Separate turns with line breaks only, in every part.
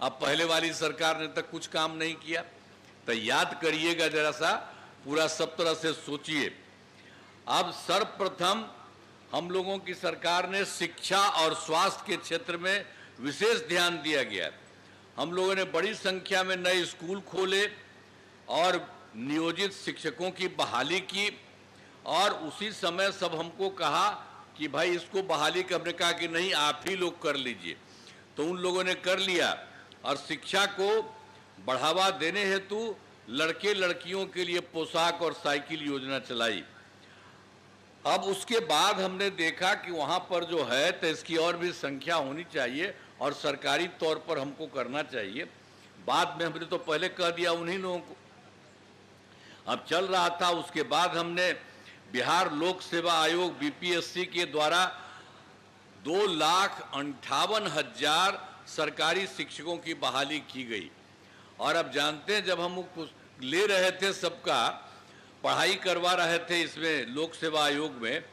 अब पहले वाली सरकार ने तक कुछ काम नहीं किया। तो याद करिएगा जरा सा, पूरा सब तरह से सोचिए। अब सर्वप्रथम हम लोगों की सरकार ने शिक्षा और स्वास्थ्य के क्षेत्र में विशेष ध्यान दिया गया। हम लोगों ने बड़ी संख्या में नए स्कूल खोले और नियोजित शिक्षकों की बहाली की, और उसी समय सब हमको कहा कि भाई इसको बहाली का, हमने कहा कि नहीं आप ही लोग कर लीजिए। तो उन लोगों ने कर लिया और शिक्षा को बढ़ावा देने हेतु लड़के लड़कियों के लिए पोशाक और साइकिल योजना चलाई। अब उसके बाद हमने देखा कि वहाँ पर जो है तो इसकी और भी संख्या होनी चाहिए और सरकारी तौर पर हमको करना चाहिए। बाद में हमने तो पहले कह दिया उन्हीं लोगों को, अब चल रहा था। उसके बाद हमने बिहार लोक सेवा आयोग बीपीएससी के द्वारा 2,58,000 सरकारी शिक्षकों की बहाली की गई। और अब जानते हैं जब हम ले रहे थे, सबका पढ़ाई करवा रहे थे इसमें लोक सेवा आयोग में,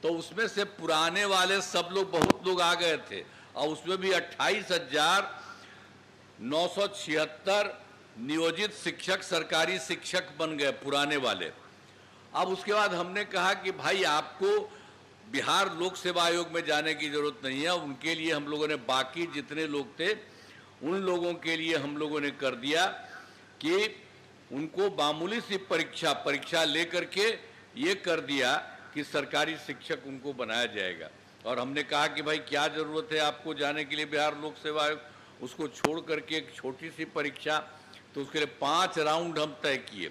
तो उसमें से पुराने वाले सब लोग, बहुत लोग आ गए थे और उसमें भी 28,976 नियोजित शिक्षक सरकारी शिक्षक बन गए पुराने वाले। अब उसके बाद हमने कहा कि भाई आपको बिहार लोक सेवा आयोग में जाने की जरूरत नहीं है। उनके लिए हम लोगों ने बाकी जितने लोग थे उन लोगों के लिए हम लोगों ने कर दिया कि उनको मामूली सी परीक्षा लेकर के ये कर दिया कि सरकारी शिक्षक उनको बनाया जाएगा। और हमने कहा कि भाई क्या ज़रूरत है आपको जाने के लिए बिहार लोक सेवा आयोग, उसको छोड़ करके एक छोटी सी परीक्षा। तो उसके लिए 5 राउंड हम तय किए।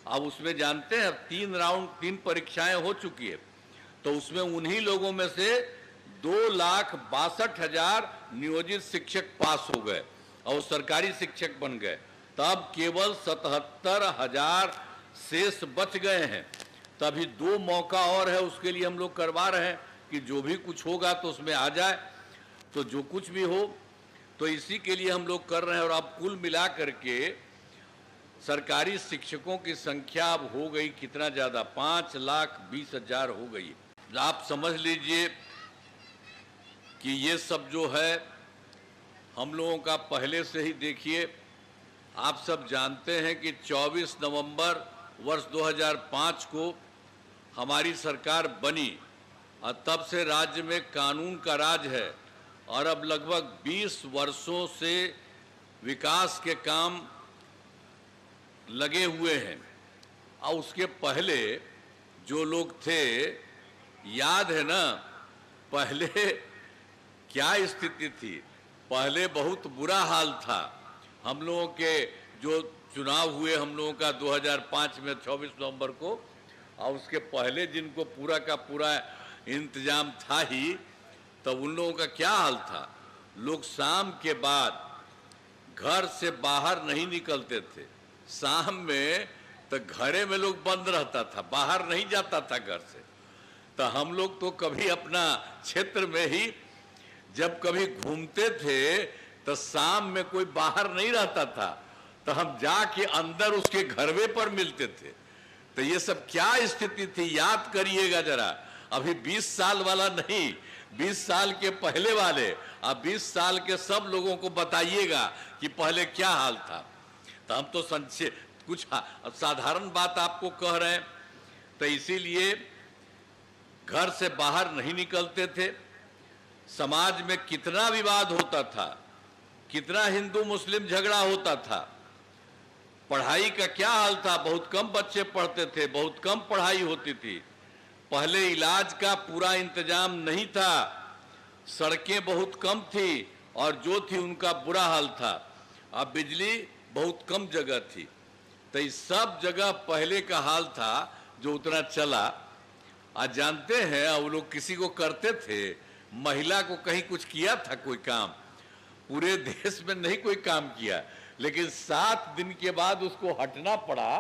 अब उसमें जानते हैं 3 परीक्षाएं हो चुकी है। तो उसमें उन्हीं लोगों में से 2,62,000 नियोजित शिक्षक पास हो गए और सरकारी शिक्षक बन गए। तब केवल 77,000 शेष बच गए हैं। तभी 2 मौका और है, उसके लिए हम लोग करवा रहे हैं कि जो भी कुछ होगा तो उसमें आ जाए। तो जो कुछ भी हो तो इसी के लिए हम लोग कर रहे हैं। और अब कुल मिला करके सरकारी शिक्षकों की संख्या अब हो गई कितना ज़्यादा, 5,20,000 हो गई। आप समझ लीजिए कि ये सब जो है हम लोगों का पहले से ही, देखिए आप सब जानते हैं कि 24 नवंबर वर्ष 2005 को हमारी सरकार बनी और तब से राज्य में कानून का राज है। और अब लगभग 20 वर्षों से विकास के काम लगे हुए हैं। और उसके पहले जो लोग थे, याद है ना पहले क्या स्थिति थी? पहले बहुत बुरा हाल था। हम लोगों के जो चुनाव हुए हम लोगों का 2005 में 24 नवंबर को, और उसके पहले जिनको पूरा का पूरा इंतजाम था ही, तब उन लोगों का क्या हाल था? लोग शाम के बाद घर से बाहर नहीं निकलते थे। शाम में तो घरे में लोग बंद रहता था, बाहर नहीं जाता था घर से। तो हम लोग तो कभी अपना क्षेत्र में ही जब कभी घूमते थे तो शाम में कोई बाहर नहीं रहता था, तो हम जाके अंदर उसके घरवे पर मिलते थे। तो ये सब क्या स्थिति थी याद करिएगा जरा। अभी 20 साल वाला नहीं, 20 साल के पहले वाले, अब 20 साल के सब लोगों को बताइएगा कि पहले क्या हाल था। तो हम तो संक्षेप कुछ साधारण बात आपको कह रहे हैं। तो इसीलिए घर से बाहर नहीं निकलते थे। समाज में कितना विवाद होता था, कितना हिंदू मुस्लिम झगड़ा होता था। पढ़ाई का क्या हाल था, बहुत कम बच्चे पढ़ते थे, बहुत कम पढ़ाई होती थी। पहले इलाज का पूरा इंतजाम नहीं था, सड़कें बहुत कम थी और जो थी उनका बुरा हाल था। अब बिजली बहुत कम जगह थी। तो इस सब जगह पहले का हाल था जो उतना चला। आज जानते हैं वो लोग किसी को करते थे, महिला को कहीं कुछ किया था कोई काम? पूरे देश में नहीं कोई काम किया। लेकिन 7 दिन के बाद उसको हटना पड़ा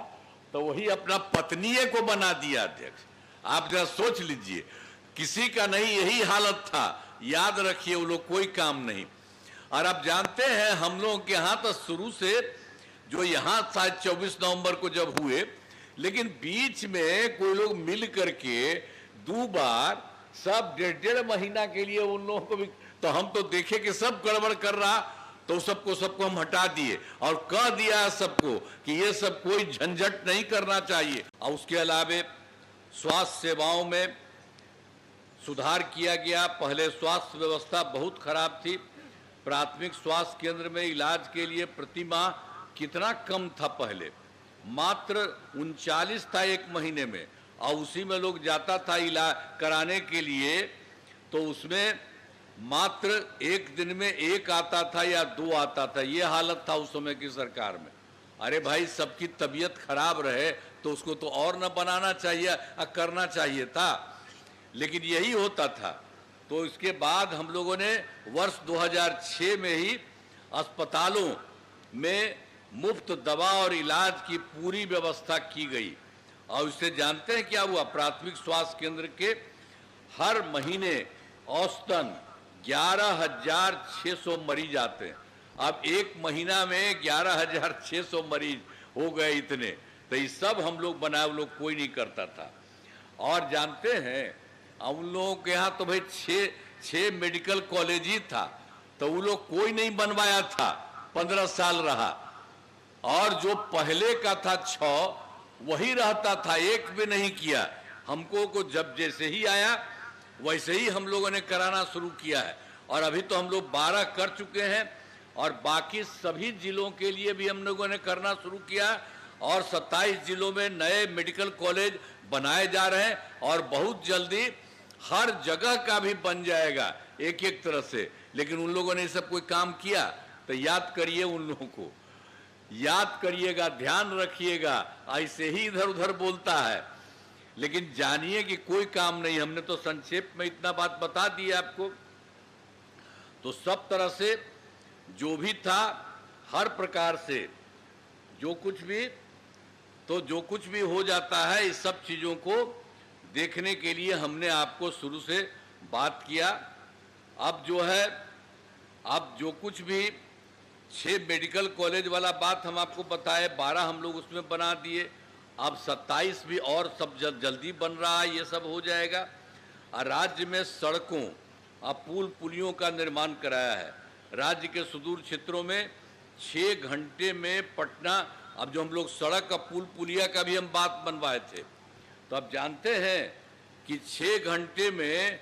तो वही अपना पत्नीय को बना दिया अध्यक्ष। आप जरा सोच लीजिए, किसी का नहीं यही हालत था। याद रखिए वो लोग कोई काम नहीं। और आप जानते हैं हम लोगों के यहाँ तो शुरू से जो यहाँ शायद 24 नवंबर को जब हुए, लेकिन बीच में कोई लोग मिल करके 2 बार सब 1.5 महीना के लिए उन लोगों को भी, तो हम तो देखे कि सब गड़बड़ कर रहा तो सबको हम हटा दिए और कह दिया सबको कि ये सब कोई झंझट नहीं करना चाहिए। और उसके अलावे स्वास्थ्य सेवाओं में सुधार किया गया। पहले स्वास्थ्य व्यवस्था बहुत खराब थी। प्राथमिक स्वास्थ्य केंद्र में इलाज के लिए प्रति माह कितना कम था, पहले मात्र 39 था एक महीने में, और उसी में लोग जाता था इलाज कराने के लिए, तो उसमें मात्र एक दिन में एक आता था या 2 आता था। ये हालत था उस समय की सरकार में। अरे भाई, सबकी तबीयत खराब रहे तो उसको तो और न बनाना चाहिए, करना चाहिए था, लेकिन यही होता था। तो इसके बाद हम लोगों ने वर्ष 2006 में ही अस्पतालों में मुफ्त दवा और इलाज की पूरी व्यवस्था की गई। और इससे जानते हैं क्या हुआ? प्राथमिक स्वास्थ्य केंद्र के हर महीने औसतन 11,600 मरीज आते हैं। अब एक महीना में 11,600 मरीज हो गए इतने। तो ये सब हम लोग बनाए, वो लोग कोई नहीं करता था। और जानते हैं, उन लोगों के यहाँ तो भाई 6 मेडिकल कॉलेज ही था, तो वो लोग कोई नहीं बनवाया था, 15 साल रहा। और जो पहले का था 6 वही रहता था, एक भी नहीं किया। हमको को जब जैसे ही आया वैसे ही हम लोगों ने कराना शुरू किया है। और अभी तो हम लोग 12 कर चुके हैं, और बाकी सभी जिलों के लिए भी हम लोगों ने करना शुरू किया। और 27 जिलों में नए मेडिकल कॉलेज बनाए जा रहे हैं, और बहुत जल्दी हर जगह का भी बन जाएगा एक एक तरह से। लेकिन उन लोगों ने सब कोई काम किया, तो याद करिए, उन लोगों को याद करिएगा, ध्यान रखिएगा। ऐसे ही इधर उधर बोलता है, लेकिन जानिए कि कोई काम नहीं। हमने तो संक्षेप में इतना बात बता दी आपको। तो सब तरह से जो भी था, हर प्रकार से जो कुछ भी हो जाता है, इस सब चीज़ों को देखने के लिए हमने आपको शुरू से बात किया। अब जो है, अब जो कुछ भी 6 मेडिकल कॉलेज वाला बात हम आपको बताए, 12 हम लोग उसमें बना दिए। अब 27 भी और सब जल्दी बन रहा है, ये सब हो जाएगा। और राज्य में सड़कों और पुल पुलियों का निर्माण कराया है। राज्य के सुदूर क्षेत्रों में 6 घंटे में पटना, अब जो हम लोग सड़क का पुल पुलिया का भी हम बात बनवाए थे, तो अब जानते हैं कि 6 घंटे में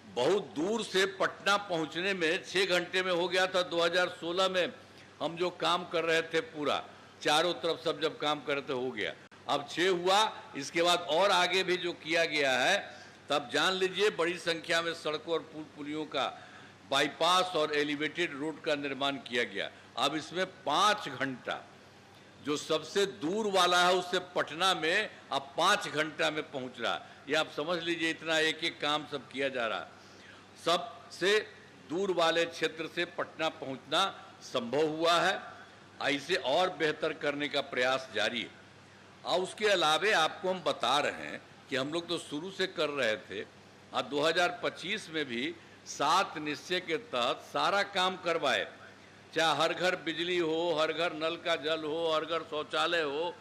बहुत दूर से पटना पहुंचने में 6 घंटे में हो गया था। 2016 में हम जो काम कर रहे थे, पूरा चारों तरफ सब जब काम कर रहे थे, हो गया। अब 6 हुआ, इसके बाद और आगे भी जो किया गया है, तब जान लीजिए बड़ी संख्या में सड़कों और पुल पुलियों का, बाईपास और एलिवेटेड रोड का निर्माण किया गया। अब इसमें 5 घंटा, जो सबसे दूर वाला है उससे पटना में अब 5 घंटा में पहुंच रहा। ये आप समझ लीजिए, इतना एक एक काम सब किया जा रहा। सबसे दूर वाले क्षेत्र से पटना पहुंचना संभव हुआ है। ऐसे और बेहतर करने का प्रयास जारी है। और उसके अलावे आपको हम बता रहे हैं कि हम लोग तो शुरू से कर रहे थे, और 2025 में भी 7 निश्चय के तहत सारा काम करवाए। चाहे हर घर बिजली हो, हर घर नल का जल हो, हर घर शौचालय हो,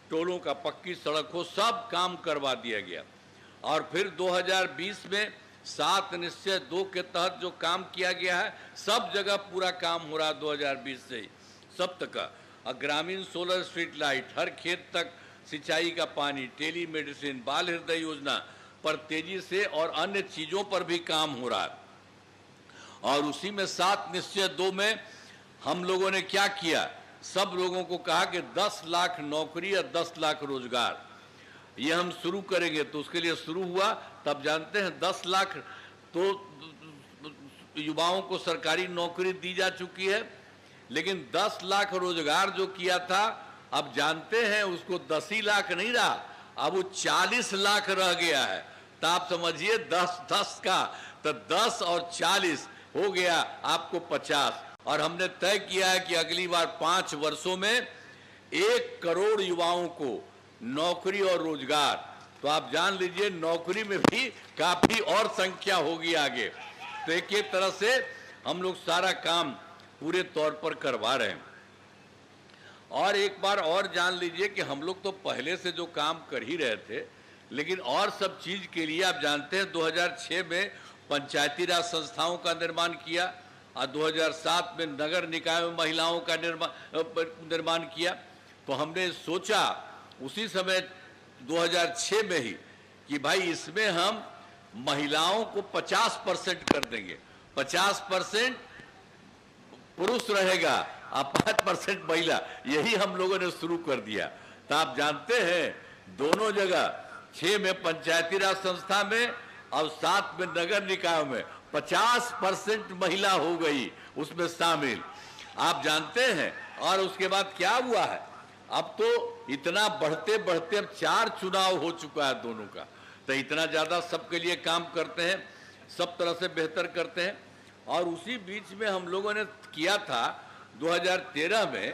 टोलों का पक्की सड़क हो, सब काम करवा दिया गया। और फिर 2020 में 7 निश्चय 2 के तहत जो काम किया गया है, सब जगह पूरा काम हो रहा 2020 से ही, सब तक का। ग्रामीण सोलर स्ट्रीट लाइट, हर खेत तक सिंचाई का पानी, टेली मेडिसिन, बाल हृदय योजना पर तेजी से और अन्य चीज़ों पर भी काम हो रहा है। और उसी में 7 निश्चय 2 में हम लोगों ने क्या किया, सब लोगों को कहा कि 10 लाख नौकरी या 10 लाख रोजगार ये हम शुरू करेंगे। तो उसके लिए शुरू हुआ। तब जानते हैं 10 लाख तो युवाओं को सरकारी नौकरी दी जा चुकी है, लेकिन 10 लाख रोजगार जो किया था, अब जानते हैं उसको 10 ही लाख नहीं रहा, अब वो 40 लाख रह गया है। तो आप समझिए 10 का, तो 10 और 40 हो गया आपको 50। और हमने तय किया है कि अगली बार 5 वर्षों में 1 करोड़ युवाओं को नौकरी और रोजगार। तो आप जान लीजिए नौकरी में भी काफी और संख्या होगी आगे। तो एक एक तरह से हम लोग सारा काम पूरे तौर पर करवा रहे हैं। और एक बार और जान लीजिए कि हम लोग तो पहले से जो काम कर ही रहे थे, लेकिन और सब चीज के लिए आप जानते हैं 2006 में पंचायती राज संस्थाओं का निर्माण किया, और 2007 में नगर निकाय में महिलाओं का निर्माण किया। तो हमने सोचा उसी समय 2006 में ही कि भाई इसमें हम महिलाओं को 50% कर देंगे, 50% पुरुष रहेगा और 5% महिला, यही हम लोगों ने शुरू कर दिया। तो आप जानते हैं दोनों जगह 6 में पंचायती राज संस्था में और 7 में नगर निकायों में 50% महिला हो गई उसमें शामिल, आप जानते हैं। और उसके बाद क्या हुआ है, अब तो इतना बढ़ते बढ़ते अब 4 चुनाव हो चुका है दोनों का। तो इतना ज़्यादा सबके लिए काम करते हैं, सब तरह से बेहतर करते हैं। और उसी बीच में हम लोगों ने किया था 2013 में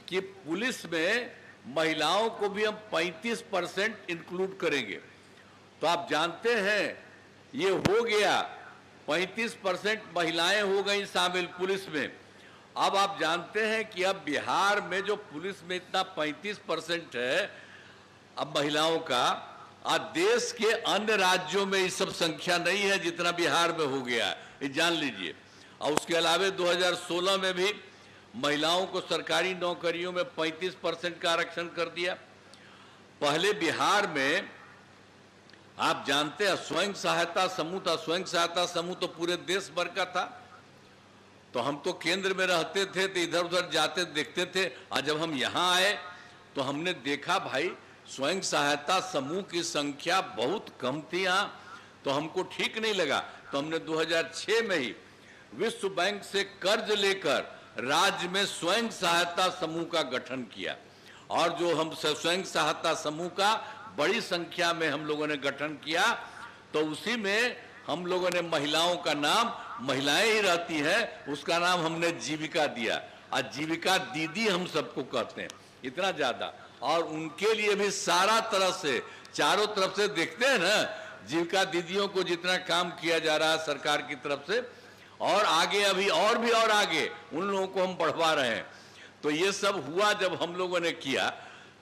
कि पुलिस में महिलाओं को भी हम 35% इंक्लूड करेंगे। तो आप जानते हैं ये हो गया, 35% महिलाएं हो गई शामिल पुलिस में। अब आप जानते हैं कि अब बिहार में जो पुलिस में इतना 35% है अब महिलाओं का, आज देश के अन्य राज्यों में ये सब संख्या नहीं है जितना बिहार में हो गया, ये जान लीजिए। और उसके अलावा 2016 में भी महिलाओं को सरकारी नौकरियों में 35% का आरक्षण कर दिया। पहले बिहार में आप जानते हैं स्वयं सहायता समूह था, स्वयं सहायता समूह तो पूरे देश भर का था। तो हम तो केंद्र में रहते थे तो इधर उधर जाते देखते थे, और जब हम यहाँ आए तो हमने देखा भाई स्वयं सहायता समूह की संख्या बहुत कम थी यहाँ। तो हमको ठीक नहीं लगा, तो हमने 2006 में ही विश्व बैंक से कर्ज लेकर राज्य में स्वयं सहायता समूह का गठन किया। और जो हम स्वयं सहायता समूह का बड़ी संख्या में हम लोगों ने गठन किया, तो उसी में हम लोगों ने महिलाओं का नाम, महिलाएं ही रहती हैं, उसका नाम हमने जीविका दिया। आज जीविका दीदी हम सबको कहते हैं, इतना ज्यादा। और उनके लिए भी सारा तरह से चारों तरफ से देखते हैं ना, जीविका दीदियों को जितना काम किया जा रहा है सरकार की तरफ से, और आगे अभी और भी और आगे उन लोगों को हम बढ़वा रहे हैं। तो ये सब हुआ जब हम लोगों ने किया,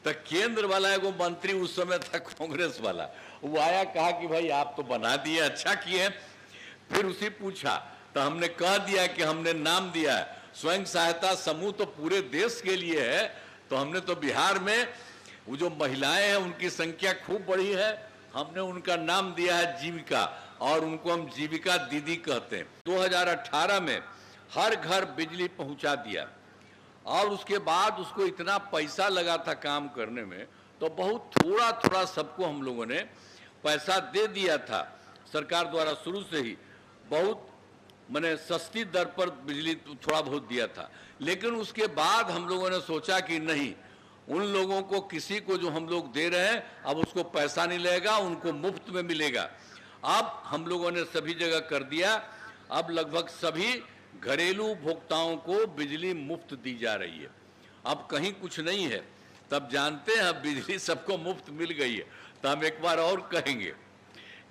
तो केंद्र वाला एगो मंत्री उस समय था कांग्रेस वाला, वो आया कहा कि भाई आप तो बना दिए, अच्छा किए। फिर उसी पूछा तो हमने कह दिया कि हमने नाम दिया है स्वयं सहायता समूह तो पूरे देश के लिए है, तो हमने तो बिहार में वो जो महिलाएं हैं उनकी संख्या खूब बढ़ी है, हमने उनका नाम दिया है जीविका, और उनको हम जीविका दीदी कहते हैं। 2018 में हर घर बिजली पहुंचा दिया, और उसके बाद उसको इतना पैसा लगा था काम करने में, तो बहुत थोड़ा थोड़ा सबको हम लोगों ने पैसा दे दिया था सरकार द्वारा। शुरू से ही बहुत मैंने सस्ती दर पर बिजली थोड़ा बहुत दिया था। लेकिन उसके बाद हम लोगों ने सोचा कि नहीं, उन लोगों को किसी को जो हम लोग दे रहे हैं अब उसको पैसा नहीं लगेगा, उनको मुफ्त में मिलेगा। अब हम लोगों ने सभी जगह कर दिया, अब लगभग सभी घरेलू उपभोक्ताओं को बिजली मुफ्त दी जा रही है। अब कहीं कुछ नहीं है, तब जानते हैं अब बिजली सबको मुफ्त मिल गई है। तो हम एक बार और कहेंगे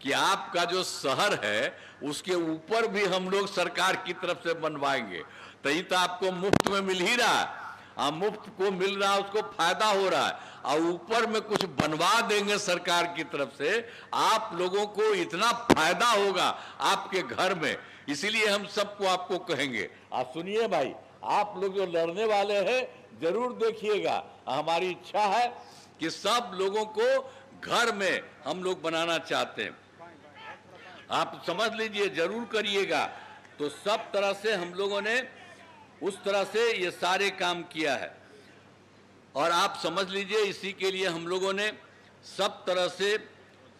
कि आपका जो शहर है उसके ऊपर भी हम लोग सरकार की तरफ से बनवाएंगे, तो ये तो आपको मुफ्त में मिल ही रहा है, मुफ्त को मिल रहा है, उसको फायदा हो रहा है, और ऊपर में कुछ बनवा देंगे सरकार की तरफ से, आप लोगों को इतना फायदा होगा आपके घर में। इसीलिए हम सबको आपको कहेंगे, आप सुनिए भाई, आप लोग जो लड़ने वाले हैं जरूर देखिएगा, हमारी इच्छा है कि सब लोगों को घर में हम लोग बनाना चाहते हैं, आप समझ लीजिए, जरूर करिएगा। तो सब तरह से हम लोगों ने उस तरह से ये सारे काम किया है, और आप समझ लीजिए इसी के लिए हम लोगों ने सब तरह से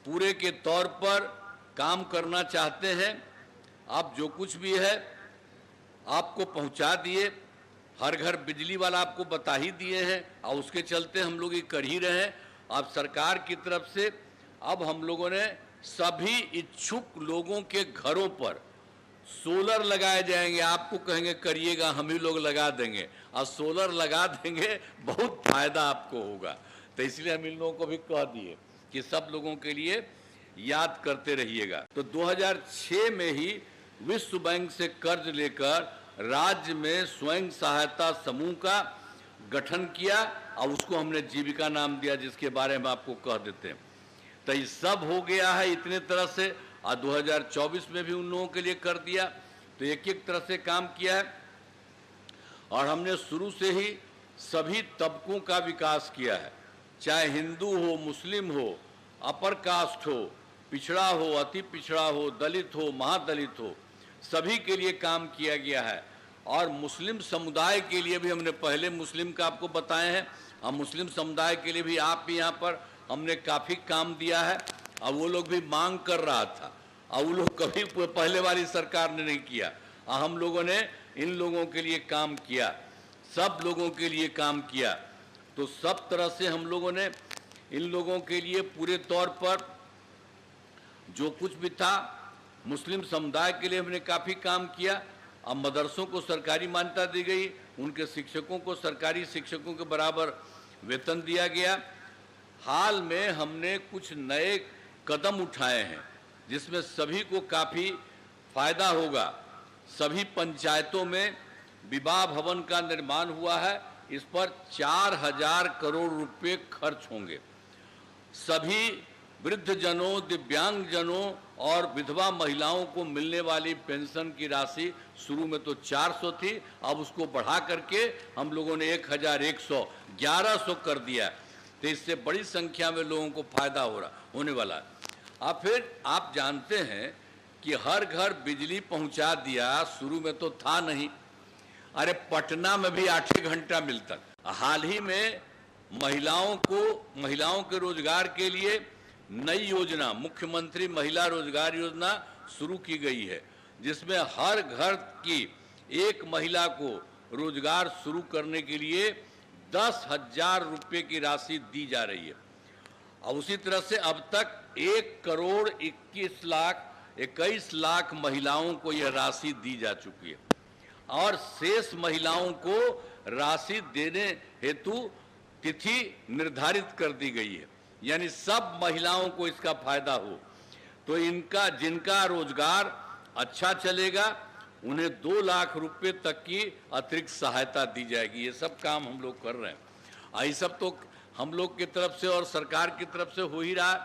पूरे के तौर पर काम करना चाहते हैं। आप जो कुछ भी है आपको पहुंचा दिए, हर घर बिजली वाला आपको बता ही दिए हैं, और उसके चलते हम लोग ये कर ही रहे हैं। अब सरकार की तरफ से अब हम लोगों ने सभी इच्छुक लोगों के घरों पर सोलर लगाए जाएंगे, आपको कहेंगे करिएगा, हम ही लोग लगा देंगे, और सोलर लगा देंगे, बहुत फायदा आपको होगा। तो इसलिए हम इन लोगों को भी कह दिए कि सब लोगों के लिए याद करते रहिएगा। तो 2006 में ही विश्व बैंक से कर्ज लेकर राज्य में स्वयं सहायता समूह का गठन किया, और उसको हमने जीविका नाम दिया, जिसके बारे में आपको कह देते हैं। तो ये सब हो गया है इतने तरह से, और 2024 में भी उन लोगों के लिए कर दिया। तो एक एक तरह से काम किया है और हमने शुरू से ही सभी तबकों का विकास किया है, चाहे हिंदू हो, मुस्लिम हो, अपर कास्ट हो, पिछड़ा हो, अति पिछड़ा हो, दलित हो, महादलित हो, सभी के लिए काम किया गया है। और मुस्लिम समुदाय के लिए भी हमने पहले मुस्लिम का आपको बताए हैं, और मुस्लिम समुदाय के लिए भी आप भी यहाँ पर हमने काफ़ी काम दिया है। और वो लोग भी मांग कर रहा था और वो लोग कभी पहले वाली सरकार ने नहीं किया, और हम लोगों ने इन लोगों के लिए काम किया, सब लोगों के लिए काम किया। तो सब तरह से हम लोगों ने इन लोगों के लिए पूरे तौर पर जो कुछ भी था, मुस्लिम समुदाय के लिए हमने काफ़ी काम किया। अब मदरसों को सरकारी मान्यता दी गई, उनके शिक्षकों को सरकारी शिक्षकों के बराबर वेतन दिया गया। हाल में हमने कुछ नए कदम उठाए हैं जिसमें सभी को काफ़ी फायदा होगा। सभी पंचायतों में विवाह भवन का निर्माण हुआ है, इस पर 4000 करोड़ रुपए खर्च होंगे। सभी वृद्धजनों, दिव्यांगजनों और विधवा महिलाओं को मिलने वाली पेंशन की राशि शुरू में तो 400 थी, अब उसको बढ़ा करके हम लोगों ने 1100 कर दिया। तो इससे बड़ी संख्या में लोगों को फायदा होने वाला है। अब फिर आप जानते हैं कि हर घर बिजली पहुंचा दिया, शुरू में तो था नहीं। अरे पटना में भी 8 घंटा मिलता। हाल ही में महिलाओं के रोजगार के लिए नई योजना, मुख्यमंत्री महिला रोजगार योजना शुरू की गई है, जिसमें हर घर की एक महिला को रोजगार शुरू करने के लिए 10,000 रुपये की राशि दी जा रही है। और उसी तरह से अब तक 1,21 लाख महिलाओं को यह राशि दी जा चुकी है और शेष महिलाओं को राशि देने हेतु तिथि निर्धारित कर दी गई है, यानी सब महिलाओं को इसका फायदा हो। तो जिनका रोजगार अच्छा चलेगा उन्हें 2 लाख रुपए तक की अतिरिक्त सहायता दी जाएगी। ये सब काम हम लोग कर रहे हैं। ये सब तो हम लोग की तरफ से और सरकार की तरफ से हो ही रहा है।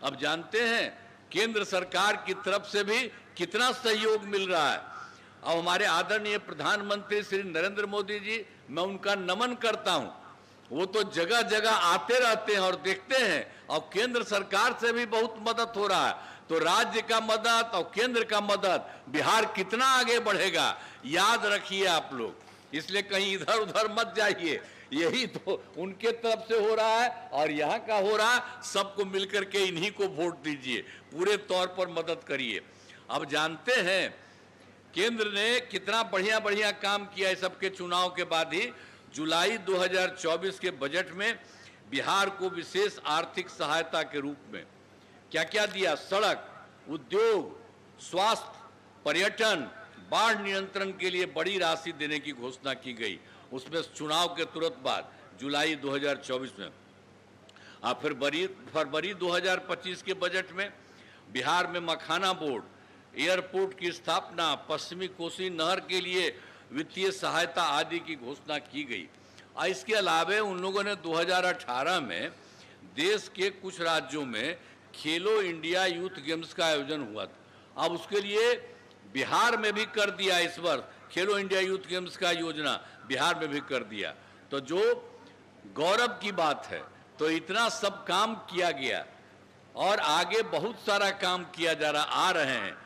अब जानते हैं केंद्र सरकार की तरफ से भी कितना सहयोग मिल रहा है। अब हमारे आदरणीय प्रधानमंत्री श्री नरेंद्र मोदी जी, मैं उनका नमन करता हूं। वो तो जगह जगह आते रहते हैं और देखते हैं, और केंद्र सरकार से भी बहुत मदद हो रहा है। तो राज्य का मदद और केंद्र का मदद, बिहार कितना आगे बढ़ेगा याद रखिए आप लोग। इसलिए कहीं इधर उधर मत जाइए, यही तो उनके तरफ से हो रहा है और यहाँ का हो रहा है। सबको मिलकर के इन्हीं को वोट दीजिए, पूरे तौर पर मदद करिए। अब जानते हैं केंद्र ने कितना बढ़िया बढ़िया काम किया है। सबके चुनाव के बाद ही जुलाई 2024 के बजट में बिहार को विशेष आर्थिक सहायता के रूप में क्या क्या दिया, सड़क, उद्योग, स्वास्थ्य, पर्यटन, बाढ़ नियंत्रण के लिए बड़ी राशि देने की घोषणा की गई। उसमें चुनाव के तुरंत बाद जुलाई 2024 में। फरवरी 2025 के बजट में बिहार में मखाना बोर्ड, एयरपोर्ट की स्थापना, पश्चिमी कोसी नहर के लिए वित्तीय सहायता आदि की घोषणा की गई। इसके अलावा उन लोगों ने 2018 में देश के कुछ राज्यों में खेलो इंडिया यूथ गेम्स का आयोजन हुआ था। अब उसके लिए बिहार में भी कर दिया, इस वर्ष खेलो इंडिया यूथ गेम्स का योजना बिहार में भी कर दिया। तो जो गौरव की बात है। तो इतना सब काम किया गया और आगे बहुत सारा काम किया जा रहा, आ रहे हैं।